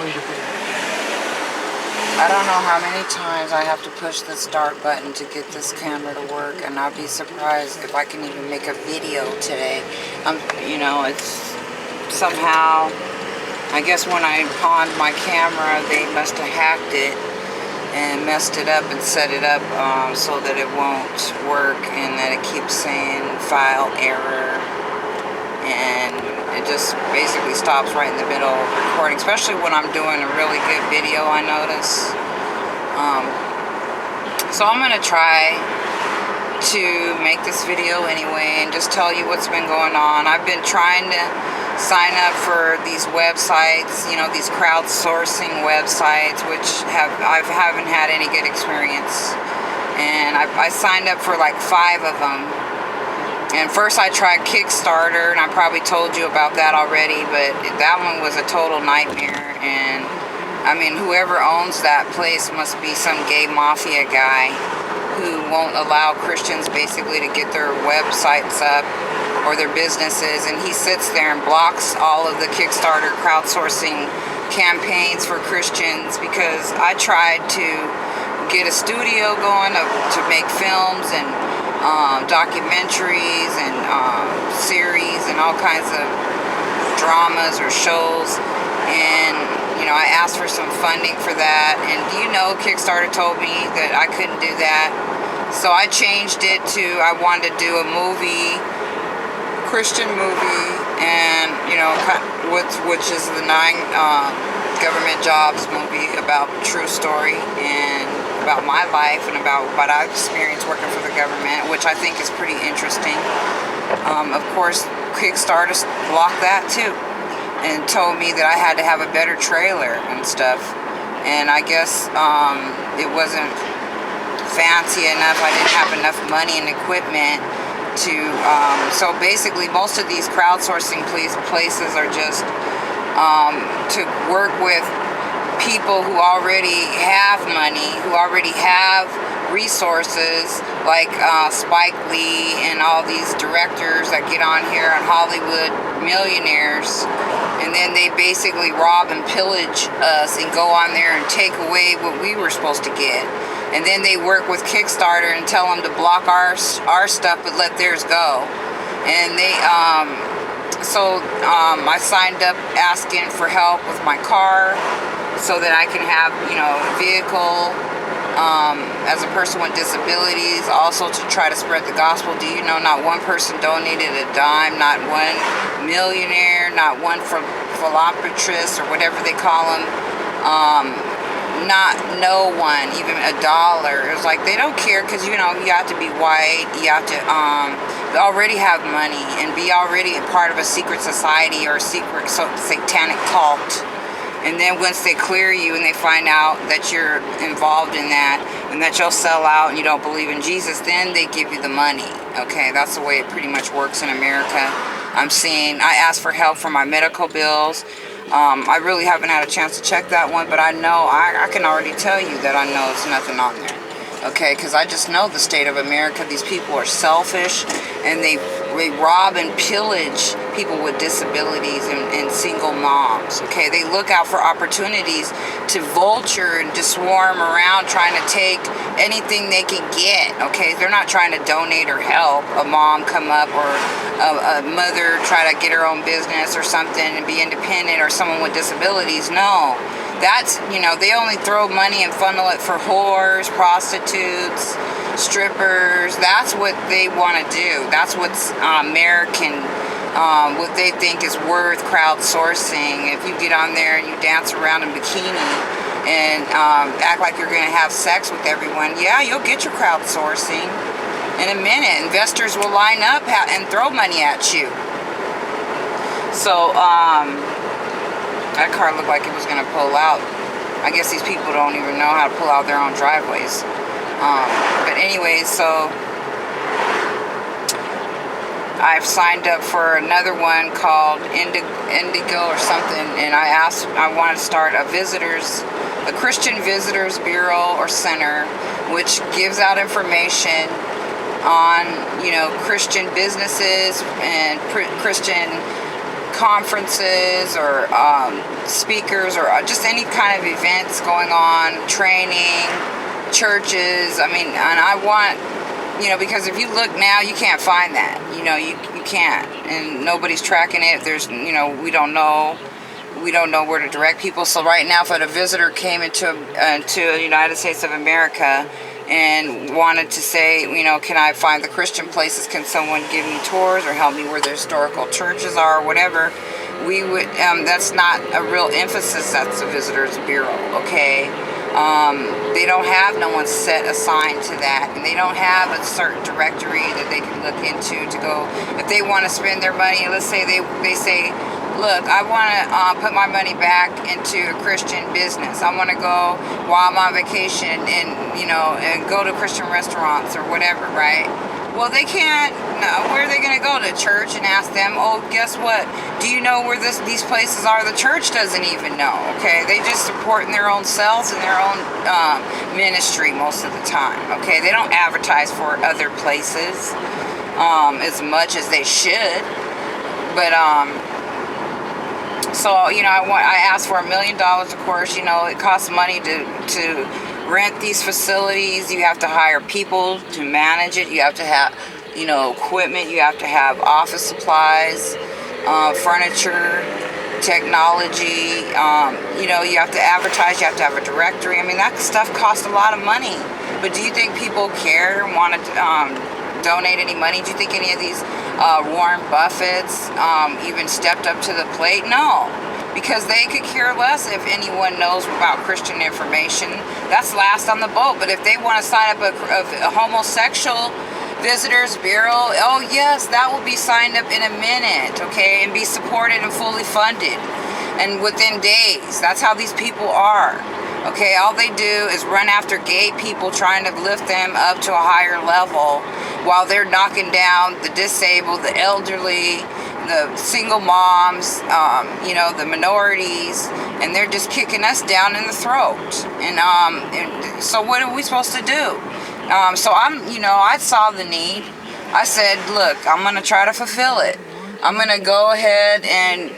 I don't know how many times I have to push the start button to get this camera to work, and I'll be surprised if I can even make a video today. You know, it's somehow, I guess when I pawned my camera, they must have hacked it and messed it up and set it up so that it won't work, and that it keeps saying file error, and it just basically stops right in the middle of recording, especially when I'm doing a really good video, I notice. So I'm going to try to make this video anyway and just tell you what's been going on. I've been trying to sign up for these websites, you know, these crowdsourcing websites, which I haven't had any good experience. And I signed up for like 5 of them. And first I tried Kickstarter, and I probably told you about that already, but that one was a total nightmare. And I mean, whoever owns that place must be some gay mafia guy who won't allow Christians basically to get their websites up or their businesses, and he sits there and blocks all of the Kickstarter crowdsourcing campaigns for Christians, because I tried to get a studio going to make films and documentaries and series and all kinds of dramas or shows, and you know, I asked for some funding for that, and do you know, Kickstarter told me that I couldn't do that. So I changed it to, I wanted to do a movie, Christian movie, and you know, which is the 9 government jobs movie about true story and about my life and about what I've experienced working for the government, which I think is pretty interesting. Of course, Kickstarter blocked that too, and told me that I had to have a better trailer and stuff. And I guess it wasn't fancy enough. I didn't have enough money and equipment to. So basically, most of these crowdsourcing places are just to work with people who already have money, who already have resources, like Spike Lee and all these directors that get on here on Hollywood Millionaires, and then they basically rob and pillage us and go on there and take away what we were supposed to get. And then they work with Kickstarter and tell them to block our stuff but let theirs go. And they I signed up asking for help with my car so that I can have, you know, a vehicle as a person with disabilities, also to try to spread the gospel. Do you know, not one person donated a dime, not one millionaire, not one philanthropist or whatever they call them, no one, even $1. It was like they don't care, because you know, you have to be white, you have to already have money and be already a part of a secret society or a secret satanic cult. And then once they clear you and they find out that you're involved in that and that you'll sell out and you don't believe in Jesus, then they give you the money. Okay, that's the way it pretty much works in America. I asked for help for my medical bills. I really haven't had a chance to check that one, but I know, I can already tell you that I know it's nothing on there. Okay, because I just know the state of America. These people are selfish, and they rob and pillage people with disabilities and single moms. Okay, they look out for opportunities to vulture and to swarm around trying to take anything they can get. Okay, they're not trying to donate or help a mom come up, or a mother try to get her own business or something and be independent, or someone with disabilities. No. That's, you know, they only throw money and funnel it for whores, prostitutes, strippers. That's what they want to do. That's what's American, what they think is worth crowdsourcing. If you get on there and you dance around in bikini and act like you're going to have sex with everyone, yeah, you'll get your crowdsourcing in a minute. Investors will line up and throw money at you. So, that car looked like it was going to pull out. I guess these people don't even know how to pull out their own driveways. But anyways, so I've signed up for another one called Indigo or something, and I want to start a Christian Visitors Bureau or Center, which gives out information on, you know, Christian businesses and Christian conferences or speakers or just any kind of events going on, training, churches. I mean, and I want, because if you look now, you can't find that. You can't, and nobody's tracking it. There's, we don't know where to direct people. So right now, if a visitor came into the United States of America and wanted to say, can I find the Christian places? Can someone give me tours or help me where the historical churches are or whatever? We would, that's not a real emphasis. That's the Visitors Bureau, okay? They don't have no one set assigned to that, and they don't have a certain directory that they can look into to go, if they want to spend their money, let's say they say, look, I want to put my money back into a Christian business. I want to go while I'm on vacation and, and go to Christian restaurants or whatever, right? Well, they can't. No, where are they going to go? To church and ask them, oh, guess what? Do you know where these places are? The church doesn't even know, okay? They just support their own selves and their own ministry most of the time, okay? They don't advertise for other places as much as they should. But, so, I asked for $1 million, of course. It costs money to rent these facilities. You have to hire people to manage it. You have to have, equipment. You have to have office supplies, furniture, technology. You have to advertise. You have to have a directory. I mean, that stuff costs a lot of money. But do you think people care and want to donate any money? Do you think any of these Warren Buffett's even stepped up to the plate? No, because they could care less if anyone knows about Christian information. That's last on the boat. But if they want to sign up a homosexual Visitors Bureau, oh yes, that will be signed up in a minute, okay, and be supported and fully funded, and within days. That's how these people are. Okay, all they do is run after gay people, trying to lift them up to a higher level while they're knocking down the disabled, the elderly, the single moms, the minorities, and they're just kicking us down in the throat. And so what are we supposed to do? So I saw the need. I said, look, I'm going to try to fulfill it. I'm going to go ahead and,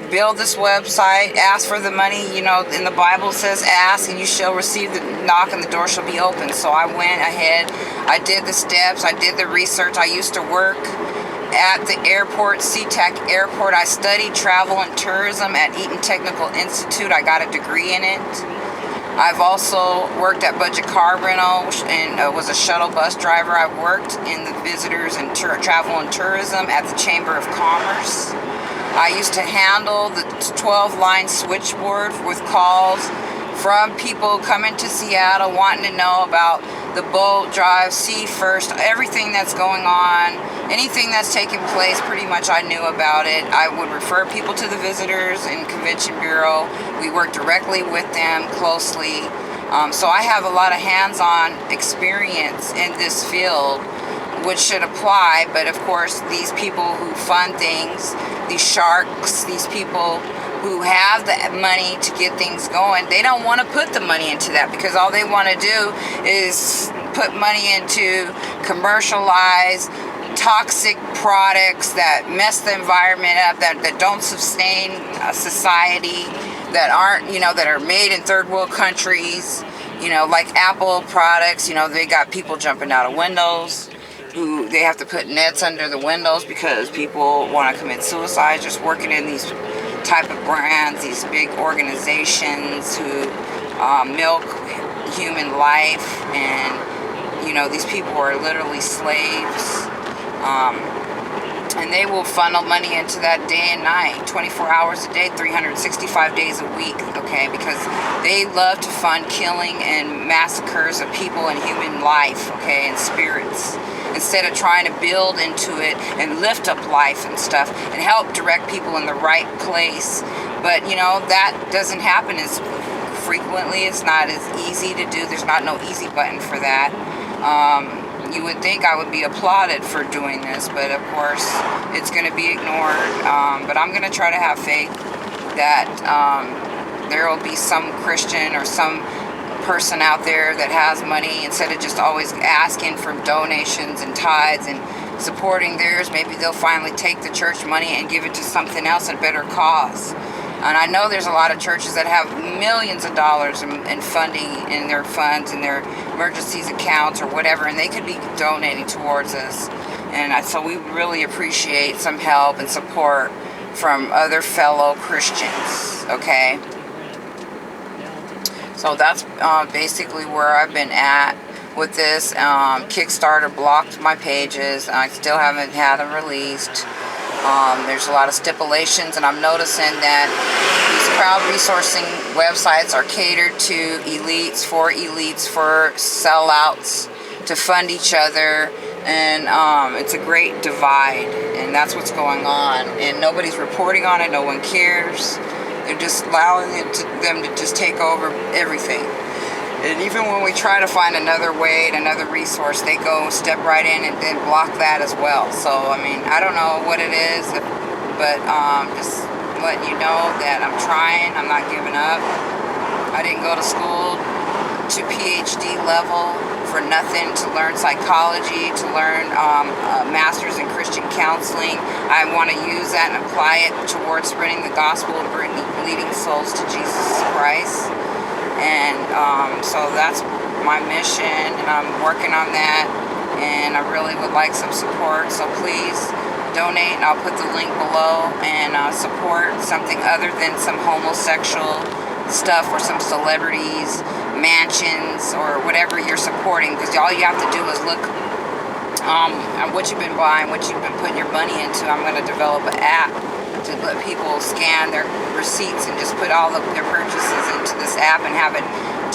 build this website, ask for the money. In the Bible it says, ask and you shall receive, the knock and the door shall be open. So I went ahead, I did the steps, I did the research. I used to work at the airport, SeaTac Airport. I studied travel and tourism at Eaton Technical Institute. I got a degree in it. I've also worked at Budget Car Rental and was a shuttle bus driver. I worked in the visitors and travel and tourism at the Chamber of Commerce. I used to handle the 12-line switchboard with calls from people coming to Seattle wanting to know about the boat drive, Sea First, everything that's going on, anything that's taking place, pretty much I knew about it. I would refer people to the Visitors and Convention Bureau. We work directly with them closely. So I have a lot of hands-on experience in this field, which should apply. But of course, these people who fund things, these sharks, these people who have the money to get things going, they don't want to put the money into that, because all they want to do is put money into commercialized toxic products that mess the environment up, that don't sustain society, that aren't, that are made in third world countries, like Apple products. They got people jumping out of windows, who they have to put nets under the windows because people want to commit suicide just working in these type of brands, these big organizations who milk human life. And these people are literally slaves, and they will funnel money into that day and night, 24 hours a day, 365 days a week, okay, because they love to fund killing and massacres of people and human life, okay, and spirits, instead of trying to build into it and lift up life and stuff and help direct people in the right place. But that doesn't happen as frequently. It's not as easy to do. There's not no easy button for that. You would think I would be applauded for doing this, but of course it's going to be ignored. But I'm going to try to have faith that there will be some Christian or some person out there that has money, instead of just always asking for donations and tithes and supporting theirs. Maybe they'll finally take the church money and give it to something else, a better cause. And I know there's a lot of churches that have millions of dollars in funding in their funds, in their emergencies accounts or whatever, and they could be donating towards us. And so we really appreciate some help and support from other fellow Christians, okay? So that's basically where I've been at with this. Kickstarter blocked my pages. I still haven't had them released. There's a lot of stipulations, and I'm noticing that these crowd resourcing websites are catered to elites, for sellouts, to fund each other, and it's a great divide, and that's what's going on, and nobody's reporting on it. No one cares. They're just allowing them to just take over everything. And even when we try to find another way and another resource, they go step right in and then block that as well. So, I mean, I don't know what it is, but just letting you know that I'm trying. I'm not giving up. I didn't go to school to PhD level for nothing, to learn psychology, to learn a master's in Christian counseling. I want to use that and apply it towards spreading the gospel and leading souls to Jesus Christ. And so that's my mission, and I'm working on that, and I really would like some support. So please donate, and I'll put the link below, and support something other than some homosexual stuff or some celebrities, mansions, or whatever you're supporting, because all you have to do is look at what you've been buying, what you've been putting your money into. I'm going to develop an app to let people scan their receipts and just put all of their purchases into this app and have it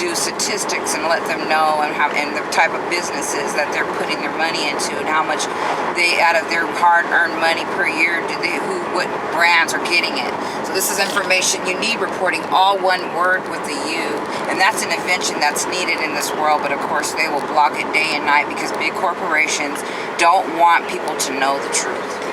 do statistics and let them know and the type of businesses that they're putting their money into and how much they, out of their hard-earned money per year, what brands are getting it. So this is information you need, reporting, all one word with the U, and that's an invention that's needed in this world. But of course they will block it day and night because big corporations don't want people to know the truth.